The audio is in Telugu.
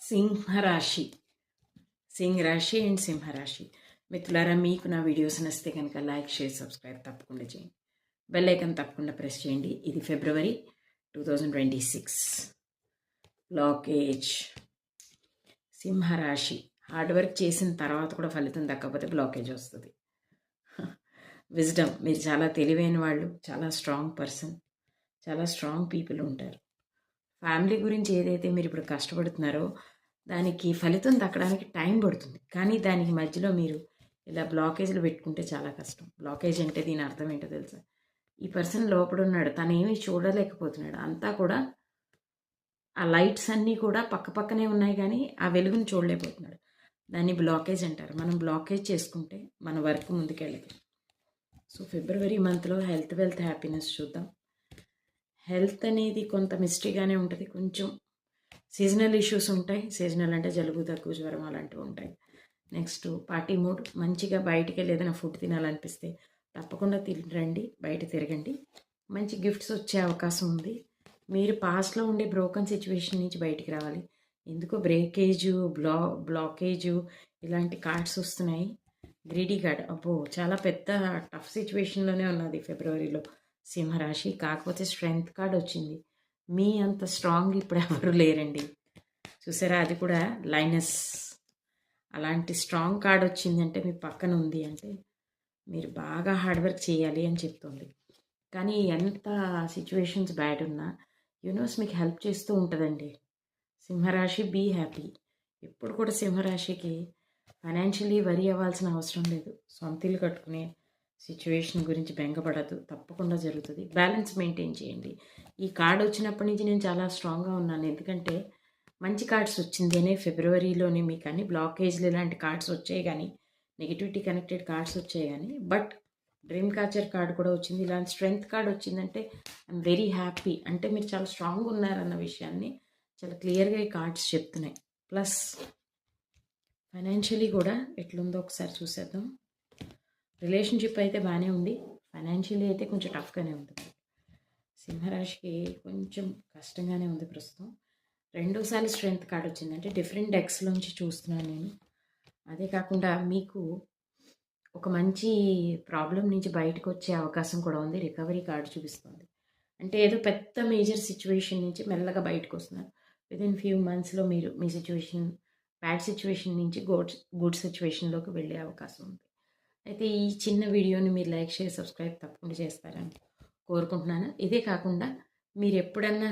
సింహరాశి అండ్ సింహరాశి మిత్రులారా, మీకు నా వీడియోస్ నచ్చితే కనుక లైక్, షేర్, సబ్స్క్రైబ్ తప్పకుండా చేయండి. బెల్ ఐకాన్ తప్పకుండా ప్రెస్ చేయండి. ఇది ఫిబ్రవరి 2026 బ్లాకేజ్. సింహరాశి హార్డ్ వర్క్ చేసిన తర్వాత కూడా ఫలితం దక్కకపోతే బ్లాకేజ్ వస్తుంది. విజ్డమ్, మీరు చాలా తెలివైన వాళ్ళు, చాలా స్ట్రాంగ్ పర్సన్, చాలా స్ట్రాంగ్ పీపుల్ ఉంటారు. ఫ్యామిలీ గురించి ఏదైతే మీరు ఇప్పుడు కష్టపడుతున్నారో దానికి ఫలితం దక్కడానికి టైం పడుతుంది. కానీ దానికి మధ్యలో మీరు ఇలా బ్లాకేజ్లు పెట్టుకుంటే చాలా కష్టం. బ్లాకేజ్ అంటే దీని అర్థం ఏంటో తెలుసా? ఈ పర్సన్ లోపల ఉన్నాడు, తను ఏమీ చూడలేకపోతున్నాడు. అంతా కూడా ఆ లైట్స్ అన్నీ కూడా పక్క పక్కనే ఉన్నాయి, కానీ ఆ వెలుగుని చూడలేకపోతున్నాడు. దాన్ని బ్లాకేజ్ అంటారు. మనం బ్లాకేజ్ చేసుకుంటే మన వర్క్ ముందుకెళ్ళదు. సో ఫిబ్రవరి మంత్లో హెల్త్, వెల్త్, హ్యాపీనెస్ చూద్దాం. హెల్త్ అనేది కొంత మిస్టరీగానే ఉంటుంది. కొంచెం సీజనల్ ఇష్యూస్ ఉంటాయి. సీజనల్ అంటే జలుబు, దగ్గు, జ్వరం అలాంటివి ఉంటాయి. నెక్స్ట్ పార్టీ మూడ్, మంచిగా బయటికి వెళ్ళి ఏదైనా ఫుడ్ తినాలనిపిస్తే తప్పకుండా తినండి, బయట తిరగండి. మంచి గిఫ్ట్స్ వచ్చే అవకాశం ఉంది. మీరు పాస్ట్లో ఉండే బ్రోకన్ సిచ్యువేషన్ నుంచి బయటికి రావాలి. ఎందుకో బ్రేకేజు, బ్లాకేజు ఇలాంటి కార్డ్స్ వస్తున్నాయి. గ్రీడీ కార్డ్, అబ్బో చాలా పెద్ద టఫ్ సిచ్యువేషన్లోనే ఉన్నది ఫిబ్రవరిలో సింహరాశి. కాకపోతే స్ట్రెంగ్త్ కార్డ్ వచ్చింది. మీ అంత స్ట్రాంగ్ ఇప్పుడు ఎవరు లేరండి. చూసారా, అది కూడా లైనస్. అలాంటి స్ట్రాంగ్ కార్డ్ వచ్చిందంటే మీ పక్కన ఉంది అంటే మీరు బాగా హార్డ్ వర్క్ చేయాలి అని చెప్తుంది. కానీ ఎంత సిచ్యువేషన్స్ బ్యాడ్ ఉన్నా యూనివర్స్ మీకు హెల్ప్ చేస్తూ ఉంటుందండి. సింహరాశి, బీ హ్యాపీ. ఎప్పుడు కూడా సింహరాశికి ఫైనాన్షియలీ వరీ అవ్వాల్సిన అవసరం లేదు. సొంత ఇల్లు కట్టుకునే సిచ్యువేషన్ గురించి బెంగపడద్దు, తప్పకుండా జరుగుతుంది. బ్యాలెన్స్ మెయింటైన్ చేయండి. ఈ కార్డ్ వచ్చినప్పటి నుంచి నేను చాలా స్ట్రాంగ్గా ఉన్నాను. ఎందుకంటే మంచి కార్డ్స్ వచ్చింది అనే ఫిబ్రవరిలోనే మీకు అన్ని బ్లాకేజ్లు ఇలాంటి కార్డ్స్ వచ్చాయి, కానీ నెగిటివిటీ కనెక్టెడ్ కార్డ్స్ వచ్చాయి కానీ, బట్ డ్రీమ్ క్యాచర్ కార్డ్ కూడా వచ్చింది. ఇలాంటి స్ట్రెంగ్త్ కార్డ్ వచ్చిందంటే ఐఎమ్ వెరీ హ్యాపీ. అంటే మీరు చాలా స్ట్రాంగ్ ఉన్నారన్న విషయాన్ని చాలా క్లియర్గా ఈ కార్డ్స్ చెప్తున్నాయి. ప్లస్ ఫైనాన్షియలీ కూడా ఎట్లుందో ఒకసారి చూసేద్దాం. రిలేషన్షిప్ అయితే బాగానే ఉంది. ఫైనాన్షియలీ అయితే కొంచెం టఫ్గానే ఉంటుంది. సింహరాశికి కొంచెం కష్టంగానే ఉంది ప్రస్తుతం. రెండోసారి స్ట్రెంగ్త్ కార్డ్ వచ్చింది, అంటే డిఫరెంట్ డెక్స్లోంచి చూస్తున్నాను నేను. అదే కాకుండా మీకు ఒక మంచి ప్రాబ్లం నుంచి బయటకు వచ్చే అవకాశం కూడా ఉంది. రికవరీ కార్డు చూపిస్తుంది. అంటే ఏదో పెద్ద మేజర్ సిచ్యువేషన్ నుంచి మెల్లగా బయటకు వస్తున్నారు. విదిన్ ఫ్యూ మంత్స్లో మీరు మీ సిచ్యువేషన్, బ్యాడ్ సిచ్యువేషన్ నుంచి గుడ్ సిచ్యువేషన్లోకి వెళ్ళే అవకాశం ఉంది. అయితే ఈ చిన్న వీడియోని మీరు లైక్, షేర్, సబ్స్క్రైబ్ తప్పకుండా చేస్తారని కోరుకుంటున్నాను. ఇదే కాకుండా మీరు ఎప్పుడన్నా